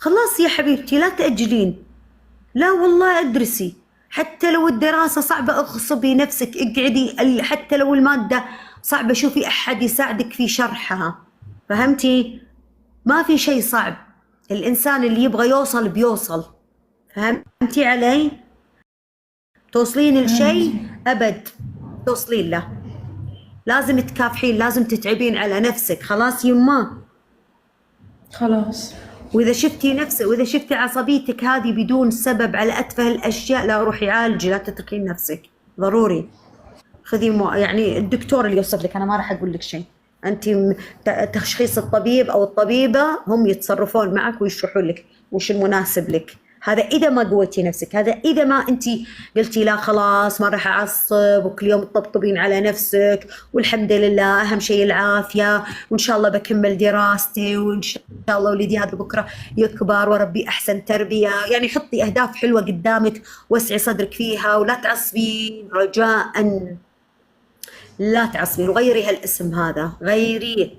خلاص يا حبيبتي لا تأجلين، لا والله ادرسي، حتى لو الدراسة صعبة اغصبي نفسك، اقعدي، حتى لو المادة صعبة شوفي أحد يساعدك في شرحها، فهمتي؟ ما في شيء صعب، الإنسان اللي يبغى يوصل بيوصل، فهمتي علي؟ توصلين لشيء فهمتي. أبد توصلين له، لازم تكافحين، لازم تتعبين على نفسك، خلاص يما. خلاص. واذا شفتي نفسك، واذا شفتي عصبيتك هذه بدون سبب على اتفه الاشياء، لا روحي عالجي، لا تتركين نفسك، ضروري. خذي يعني الدكتور اللي يوصف لك، انا ما راح اقول لك شيء، انت تشخيص الطبيب او الطبيبه هم يتصرفون معك ويشرحوا لك وش المناسب لك، هذا اذا ما قوتي نفسك، هذا اذا ما انت قلتي لا خلاص ما راح اعصب وكل يوم تطبطبين على نفسك والحمد لله اهم شيء العافيه وان شاء الله بكمل دراستي وان شاء الله ولدي هذا بكره يكبر واربي احسن تربيه، يعني حطي اهداف حلوه قدامك واسعي صدرك فيها ولا تعصبين رجاء، لا تعصبين، وغيري هالاسم هذا غيريه،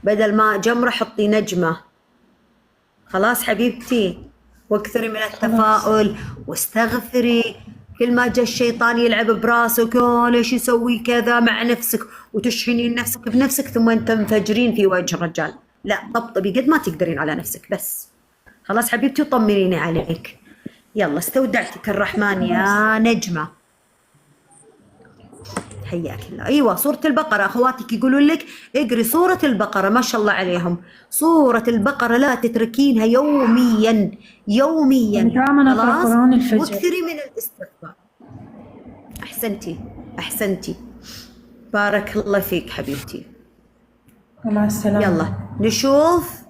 بدل ما جمرة حطي نجمة، خلاص حبيبتي، واكثري من خلاص. التفاؤل واستغفري، كل ما جاء الشيطان يلعب براسك ليش يسوي كذا مع نفسك وتشحنين نفسك بنفسك ثم تنفجرين في وجه الرجال، لا طبطبي قد ما تقدرين على نفسك بس، خلاص حبيبتي وطمنيني عليك، يلا استودعتك الرحمن خلاص. يا نجمة. حياك الله. ايوه سورة البقرة، اخواتك يقولون لك اقري سورة البقرة، ما شاء الله عليهم، سورة البقرة لا تتركينها يوميا يوميا، أنا كمان أقرأ خلاص، قرآن الفجر. واكثري من الاستغفار. احسنتي احسنتي، بارك الله فيك حبيبتي. ومع السلامة. يلا نشوف